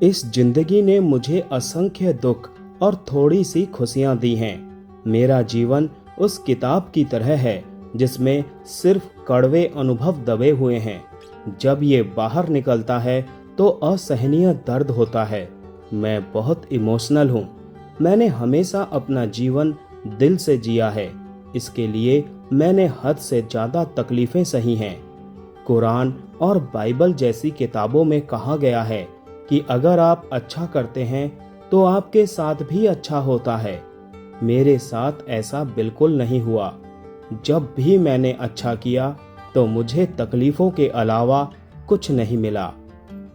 इस जिंदगी ने मुझे असंख्य दुख और थोड़ी सी खुशियां दी हैं। मेरा जीवन उस किताब की तरह है जिसमें सिर्फ कड़वे अनुभव दबे हुए हैं। जब ये बाहर निकलता है तो असहनीय दर्द होता है। मैं बहुत इमोशनल हूँ। मैंने हमेशा अपना जीवन दिल से जिया है, इसके लिए मैंने हद से ज्यादा तकलीफें सही हैं। कुरान और बाइबल जैसी किताबों में कहा गया है कि अगर आप अच्छा करते हैं तो आपके साथ भी अच्छा होता है। मेरे साथ ऐसा बिल्कुल नहीं हुआ। जब भी मैंने अच्छा किया तो मुझे तकलीफों के अलावा कुछ नहीं मिला।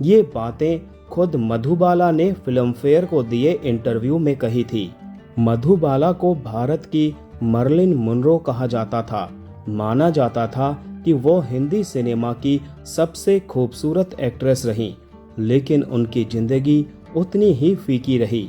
ये बातें खुद मधुबाला ने फिल्मफेयर को दिए इंटरव्यू में कही थी। मधुबाला को भारत की मर्लिन मुनरो कहा जाता था। माना जाता था कि वो हिंदी सिनेमा की सबसे खूबसूरत एक्ट्रेस रहीं, लेकिन उनकी जिंदगी उतनी ही फीकी रही।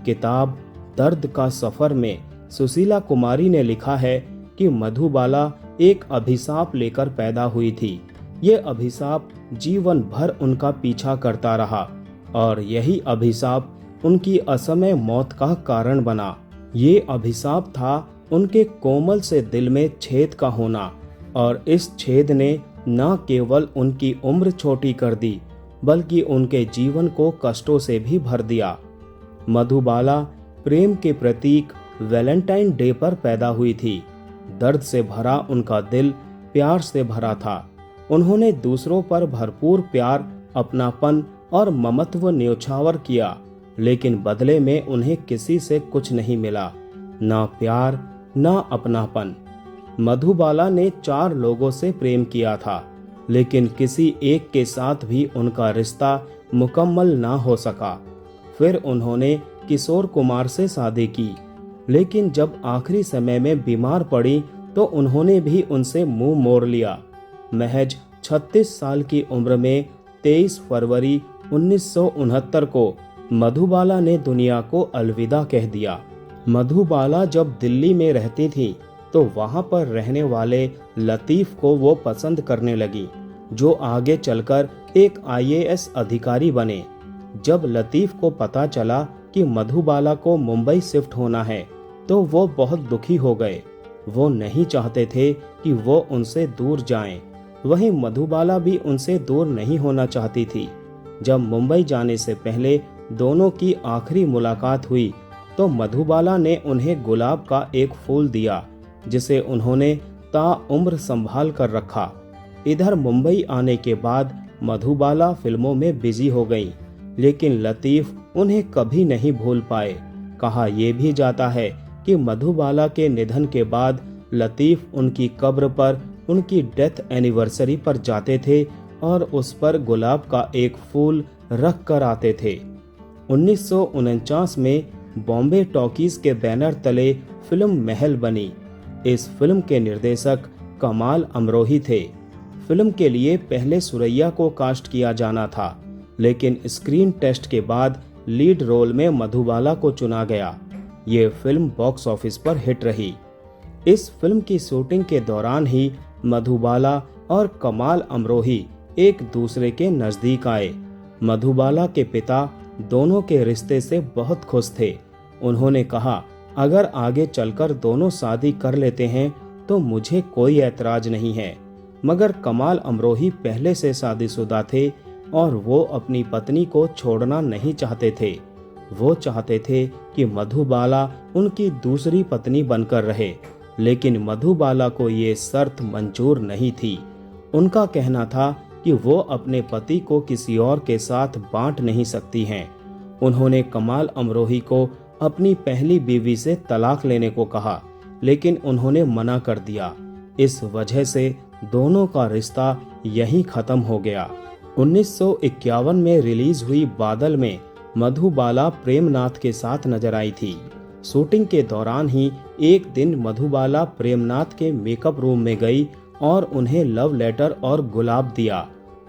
किताब दर्द का सफर में सुशीला कुमारी ने लिखा है कि मधुबाला एक अभिशाप लेकर पैदा हुई थी। ये अभिशाप जीवन भर उनका पीछा करता रहा और यही अभिशाप उनकी असमय मौत का कारण बना। ये अभिशाप था उनके कोमल से दिल में छेद का होना, और इस छेद ने न केवल उनकी उम्र छोटी कर दी बल्कि उनके जीवन को कष्टों से भी भर दिया। मधुबाला प्रेम के प्रतीक वैलेंटाइन डे पर पैदा हुई थी। दर्द से भरा उनका दिल प्यार से भरा था। उन्होंने दूसरों पर भरपूर प्यार, अपनापन और ममत्व न्योछावर किया, लेकिन बदले में उन्हें किसी से कुछ नहीं मिला, ना प्यार ना अपनापन। मधुबाला ने 4 लोगों से प्रेम किया था, लेकिन किसी एक के साथ भी उनका रिश्ता मुकम्मल ना हो सका। फिर उन्होंने किशोर कुमार से शादी की, लेकिन जब आखिरी समय में बीमार पड़ी तो उन्होंने भी उनसे मुंह मोड़ लिया। महज 36 साल की उम्र में 23 फरवरी 1969 को मधुबाला ने दुनिया को अलविदा कह दिया। मधुबाला जब दिल्ली में रहती थी तो वहां पर रहने वाले लतीफ को वो पसंद करने लगी, जो आगे चलकर एक IAS अधिकारी बने। जब लतीफ को पता चला कि मधुबाला को मुंबई शिफ्ट होना है तो वो बहुत दुखी हो गए। वो नहीं चाहते थे कि वो उनसे दूर जाएं। वहीं मधुबाला भी उनसे दूर नहीं होना चाहती थी। जब मुंबई जाने से पहले दोनों की आखिरी मुलाकात हुई तो मधुबाला ने उन्हें गुलाब का एक फूल दिया, जिसे उन्होंने ताउम्र संभाल कर रखा। इधर मुंबई आने के बाद मधुबाला फिल्मों में बिजी हो गई, लेकिन लतीफ उन्हें कभी नहीं भूल पाए। कहा यह भी जाता है कि मधुबाला के निधन के बाद लतीफ उनकी कब्र पर उनकी डेथ एनिवर्सरी पर जाते थे और उस पर गुलाब का एक फूल रख कर आते थे। 1949 में बॉम्बे टॉकीज के बैनर तले फिल्म महल बनी। इस फिल्म के निर्देशक कमाल अमरोही थे। फिल्म के लिए पहले सुरैया को कास्ट किया जाना था, लेकिन स्क्रीन टेस्ट के बाद लीड रोल में मधुबाला को चुना गया। ये फिल्म बॉक्स ऑफिस पर हिट रही। इस फिल्म की शूटिंग के दौरान ही मधुबाला और कमाल अमरोही एक दूसरे के नजदीक आए। मधुबाला के पिता दोनों के रिश्ते से बहुत खुश थे। उन्होंने कहा, अगर आगे चलकर दोनों शादी कर लेते हैं तो मुझे कोई ऐतराज नहीं है। मगर कमाल अमरोही पहले से शादीशुदा थे और वो अपनी पत्नी को छोड़ना नहीं चाहते थे। वो चाहते थे कि मधुबाला उनकी दूसरी पत्नी बनकर रहे, लेकिन मधुबाला को ये शर्त मंजूर नहीं थी। उनका कहना था कि वो अपने पति को किसी और के साथ बांट नहीं सकती हैं। उन्होंने कमाल अमरोही को अपनी पहली बीवी से तलाक लेने को कहा, लेकिन उन्होंने मना कर दिया। इस वजह से दोनों का रिश्ता यहीं खत्म हो गया। 1951 में रिलीज हुई बादल में मधुबाला प्रेमनाथ के साथ नजर आई थी। शूटिंग के दौरान ही एक दिन मधुबाला प्रेमनाथ के मेकअप रूम में गई और उन्हें लव लेटर और गुलाब दिया।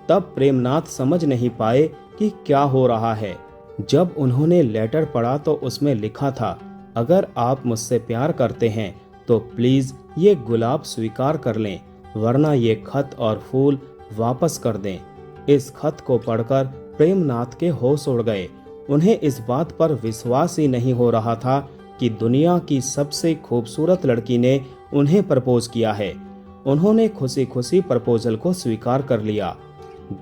तब प्रेमनाथ समझ नहीं पाए कि क्या हो रहा है। जब उन्होंने लेटर पढ़ा तो उसमें लिखा था, अगर आप मुझसे प्यार करते हैं तो प्लीज ये गुलाब स्वीकार कर लें, वरना ये खत और फूल वापस कर दें। इस खत को पढ़कर प्रेमनाथ के होश उड़ गए। उन्हें इस बात पर विश्वास ही नहीं हो रहा था कि दुनिया की सबसे खूबसूरत लड़की ने उन्हें प्रपोज किया है। उन्होंने खुशी खुशी प्रपोजल को स्वीकार कर लिया।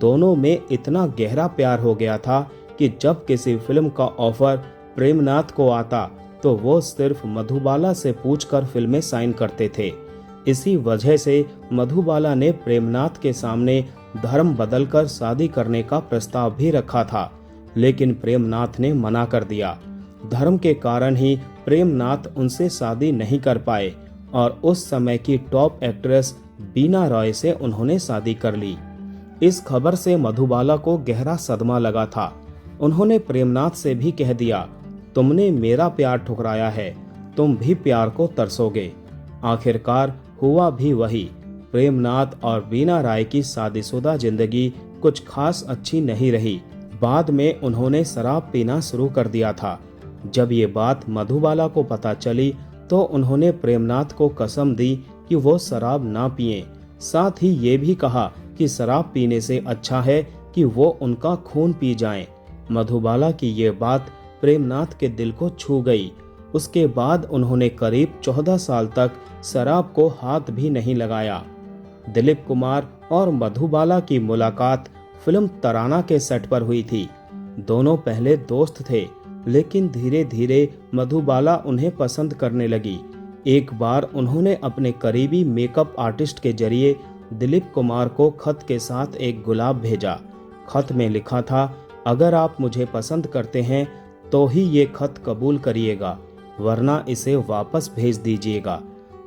दोनों में इतना गहरा प्यार हो गया था कि जब किसी फिल्म का ऑफर प्रेमनाथ को आता तो वो सिर्फ मधुबाला से पूछकर फिल्में साइन करते थे। इसी वजह से मधुबाला ने प्रेमनाथ के सामने धर्म बदलकर शादी करने का प्रस्ताव भी रखा था, लेकिन प्रेमनाथ ने मना कर दिया। धर्म के कारण ही प्रेमनाथ उनसे शादी नहीं कर पाए और उस समय की टॉप एक्ट्रेस बीना रॉय से उन्होंने शादी कर ली। इस खबर से मधुबाला को गहरा सदमा लगा था। उन्होंने प्रेमनाथ से भी कह दिया, तुमने मेरा प्यार ठुकराया है, तुम भी प्यार को तरसोगे। आखिरकार हुआ भी वही। प्रेमनाथ और बीना राय की शादीशुदा जिंदगी कुछ खास अच्छी नहीं रही। बाद में उन्होंने शराब पीना शुरू कर दिया था। जब ये बात मधुबाला को पता चली तो उन्होंने प्रेमनाथ को कसम दी कि वो शराब ना पिए। साथ ही ये भी कहा कि शराब पीने से अच्छा है कि वो उनका खून पी जाएं। मधुबाला की ये बात प्रेमनाथ के दिल को छू गई। उसके बाद उन्होंने करीब 14 साल तक शराब को हाथ भी नहीं लगाया। दिलीप कुमार और मधुबाला की मुलाकात फिल्म तराना के सेट पर हुई थी। दोनों पहले दोस्त थे, लेकिन धीरे धीरे मधुबाला उन्हें पसंद करने लगी। एक बार उन्होंने अपने करीबी मेकअप आर्टिस्ट के जरिए दिलीप कुमार को खत के साथ एक गुलाब भेजा। खत में लिखा था, अगर आप मुझे पसंद करते हैं तो ही ये खत कबूल करिएगा, वरना इसे वापस भेज दीजिएगा।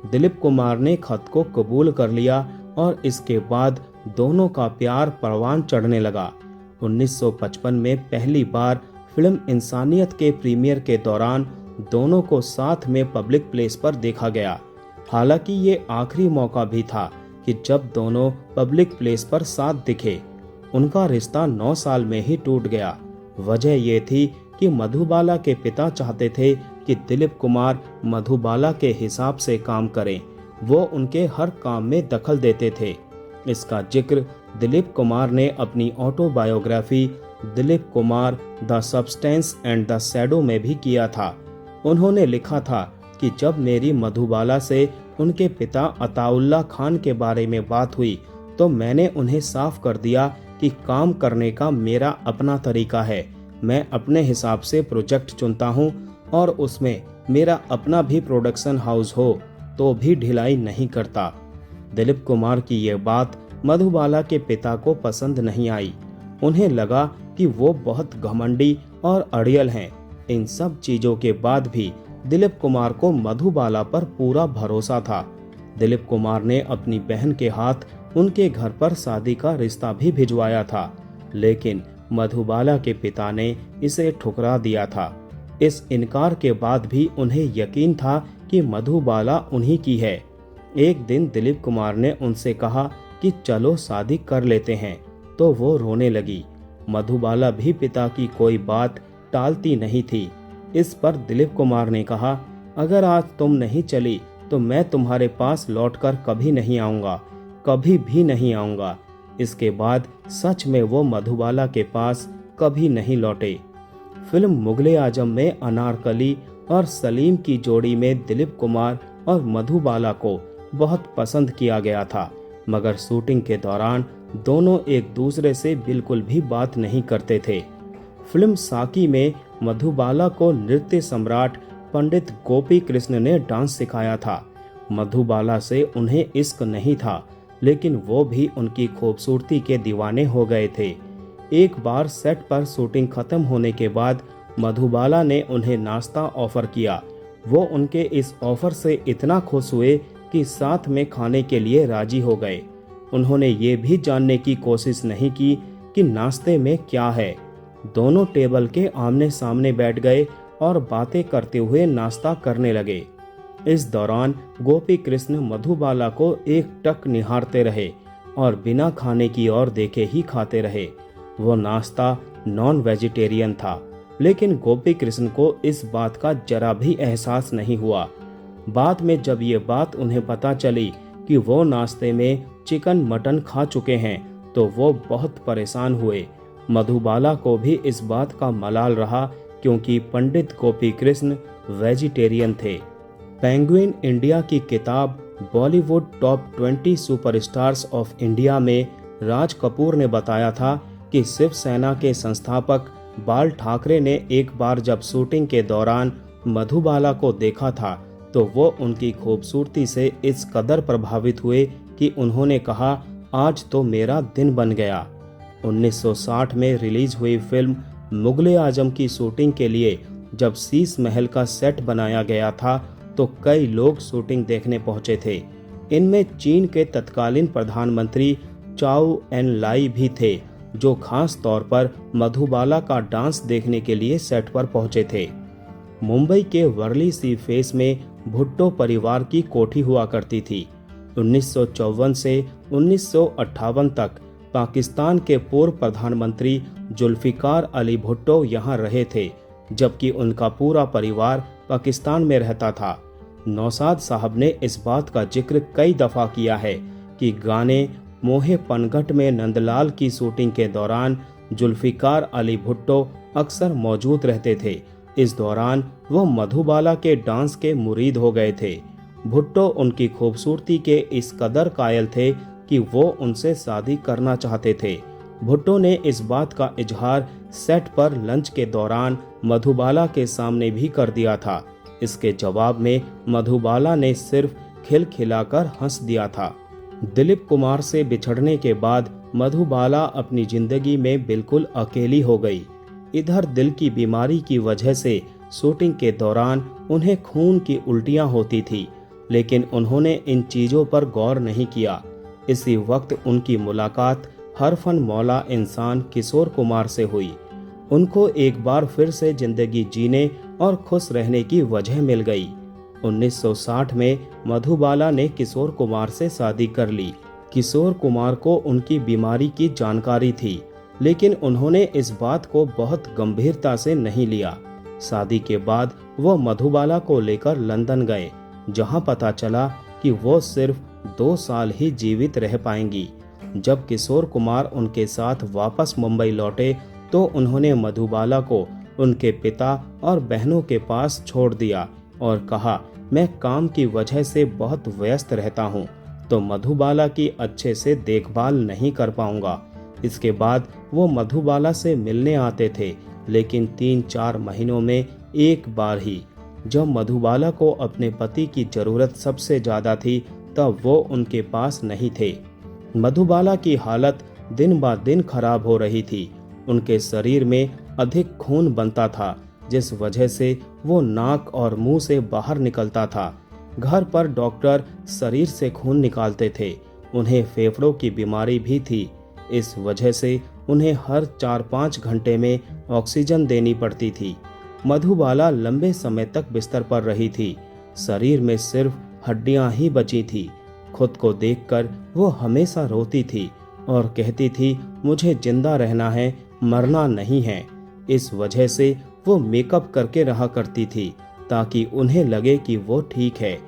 दिलीप कुमार ने खत को कबूल कर लिया और इसके बाद दोनों का प्यार परवान चढ़ने लगा। 1955 में पहली बार फिल्म इंसानियत के प्रीमियर के दौरान दोनों को साथ में पब्लिक प्लेस पर देखा गया। हालांकि ये आखिरी मौका भी था कि जब दोनों पब्लिक प्लेस पर साथ दिखे। उनका रिश्ता 9 साल में ही टूट गया। वजह ये थी कि मधुबाला के पिता चाहते थे कि दिलीप कुमार मधुबाला के हिसाब से काम करें। वो उनके हर काम में दखल देते थे। इसका जिक्र दिलीप कुमार ने अपनी autobiography Dilip Kumar the substance and the shadow में भी किया था। उन्होंने लिखा था कि जब मेरी मधुबाला से उनके पिता अताउल्ला खान के बारे में बात हुई तो मैंने उन्हें साफ कर दिया कि काम करने का मेरा अपना तरीका है। मैं अपने हिसाब से प्रोजेक्ट चुनता हूँ और उसमें मेरा अपना भी प्रोडक्शन हाउस हो तो भी ढिलाई नहीं करता। दिलीप कुमार की ये बात मधुबाला के पिता को पसंद नहीं आई। उन्हें लगा कि वो बहुत घमंडी और अड़ियल हैं। इन सब चीजों के बाद भी दिलीप कुमार को मधुबाला पर पूरा भरोसा था। दिलीप कुमार ने अपनी बहन के हाथ उनके घर पर शादी का रिश्ता भी भिजवाया था, लेकिन मधुबाला के पिता ने इसे ठुकरा दिया था। इस इनकार के बाद भी उन्हें यकीन था कि मधुबाला उन्हीं की है। एक दिन दिलीप कुमार ने उनसे कहा कि चलो शादी कर लेते हैं, तो वो रोने लगी। मधुबाला भी पिता की कोई बात टालती नहीं थी। इस पर दिलीप कुमार ने कहा, अगर आज तुम नहीं चली तो मैं तुम्हारे पास लौटकर कभी नहीं आऊँगा, कभी भी नहीं आऊँगा। इसके बाद सच में वो मधुबाला के पास कभी नहीं लौटे। फिल्म मुगले आजम में अनारकली और सलीम की जोड़ी में दिलीप कुमार और मधुबाला को बहुत पसंद किया गया था, मगर शूटिंग के दौरान दोनों एक दूसरे से बिल्कुल भी बात नहीं करते थे। फिल्म साकी में मधुबाला को नृत्य सम्राट पंडित गोपी कृष्ण ने डांस सिखाया था। मधुबाला से उन्हें इश्क नहीं था, लेकिन वो भी उनकी खूबसूरती के दीवाने हो गए थे। एक बार सेट पर शूटिंग खत्म होने के बाद मधुबाला ने उन्हें नाश्ता ऑफर किया। वो उनके इस ऑफर से इतना खुश हुए कि साथ में खाने के लिए राजी हो गए। उन्होंने ये भी जानने की कोशिश नहीं की कि नाश्ते में क्या है। दोनों टेबल के आमने सामने बैठ गए और बातें करते हुए नाश्ता करने लगे। इस दौरान गोपी कृष्ण मधुबाला को एक टक निहारते रहे और बिना खाने की ओर देखे ही खाते रहे। वो नाश्ता नॉन वेजिटेरियन था, लेकिन गोपी कृष्ण को इस बात का जरा भी एहसास नहीं हुआ। बाद में जब ये बात उन्हें पता चली कि वो नाश्ते में चिकन मटन खा चुके हैं तो वो बहुत परेशान हुए। मधुबाला को भी इस बात का मलाल रहा क्योंकि पंडित गोपी कृष्ण वेजिटेरियन थे। पेंगुइन इंडिया की किताब Bollywood top 20 superstars of India में राज कपूर ने बताया था कि शिवसेना के संस्थापक बाल ठाकरे ने एक बार जब शूटिंग के दौरान मधुबाला को देखा था तो वो उनकी खूबसूरती से इस कदर प्रभावित हुए कि उन्होंने कहा, आज तो मेरा दिन बन गया। 1960 में रिलीज हुई फिल्म मुगले आजम की शूटिंग के लिए जब शीश महल का सेट बनाया गया था तो कई लोग शूटिंग देखने पहुंचे थे। इनमें चीन के तत्कालीन प्रधानमंत्री चाओ एन लाई भी थे, जो खास तौर पर मधुबाला का डांस देखने के लिए सेट पर पहुंचे थे। मुंबई के वर्ली सी फेस में भुट्टो परिवार की कोठी हुआ करती थी। 1954 से 1958 तक पाकिस्तान के पूर्व प्रधानमंत्री जुल्फिकार अली भुट्टो यहाँ रहे थे, जबकि उनका पूरा परिवार पाकिस्तान में रहता था। नौशाद साहब ने इस बात का जिक्र कई दफा किया है कि गाने मोहे पनघट में नंदलाल की शूटिंग के दौरान जुल्फिकार अली भुट्टो अक्सर मौजूद रहते थे। इस दौरान वो मधुबाला के डांस के मुरीद हो गए थे। भुट्टो उनकी खूबसूरती के इस कदर कायल थे कि वो उनसे शादी करना चाहते थे। भुट्टो ने इस बात का इजहार सेट पर लंच के दौरान मधुबाला के सामने भी कर दिया था। इसके जवाब में मधुबाला ने सिर्फ खिलखिलाकर हंस दिया था। दिलीप कुमार से बिछड़ने के बाद मधुबाला अपनी जिंदगी में बिल्कुल अकेली हो गई। इधर दिल की बीमारी की वजह से शूटिंग के दौरान उन्हें खून की उल्टियां होती थी, लेकिन उन्होंने इन चीजों पर गौर नहीं किया। इसी वक्त उनकी मुलाकात हरफन मौला इंसान किशोर कुमार से हुई। उनको एक बार फिर से जिंदगी जीने और खुश रहने की वजह मिल गई। 1960 में मधुबाला ने किशोर कुमार से शादी कर ली। किशोर कुमार को उनकी बीमारी की जानकारी थी, लेकिन उन्होंने इस बात को बहुत गंभीरता से नहीं लिया। शादी के बाद वो मधुबाला को लेकर लंदन गए, जहां पता चला कि वो सिर्फ 2 साल ही जीवित रह पाएंगी। जब किशोर कुमार उनके साथ वापस मुंबई लौटे तो उन्होंने मधुबाला को उनके पिता और बहनों के पास छोड़ दिया और कहा, मैं काम की वजह से बहुत व्यस्त रहता हूँ, तो मधुबाला की अच्छे से देखभाल नहीं कर पाऊंगा। इसके बाद वो मधुबाला से मिलने आते थे, लेकिन 3-4 महीनों में एक बार ही। जब मधुबाला को अपने पति की जरूरत सबसे ज्यादा थी तब वो उनके पास नहीं थे। मधुबाला की हालत दिन ब दिन खराब हो रही थी। उनके शरीर में अधिक खून बनता था, जिस वजह से वो नाक और मुंह से बाहर निकलता था। घर पर डॉक्टर शरीर से खून निकालते थे। उन्हें फेफड़ों की बीमारी भी थी। इस वजह से उन्हें हर 4-5 घंटे में ऑक्सीजन देनी पड़ती थी। मधुबाला लंबे समय तक बिस्तर पर रही थी। शरीर में सिर्फ हड्डियां ही बची थी। खुद को देखकर वो हमेशा रोती थी और कहती थी, मुझे जिंदा रहना है, मरना नहीं है। इस वजह से वो मेकअप करके रहा करती थी ताकि उन्हें लगे कि वो ठीक है।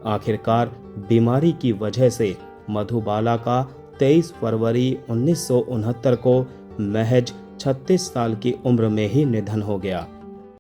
आखिरकार बीमारी की वजह से मधुबाला का 23 फरवरी 1969 को महज 36 साल की उम्र में ही निधन हो गया।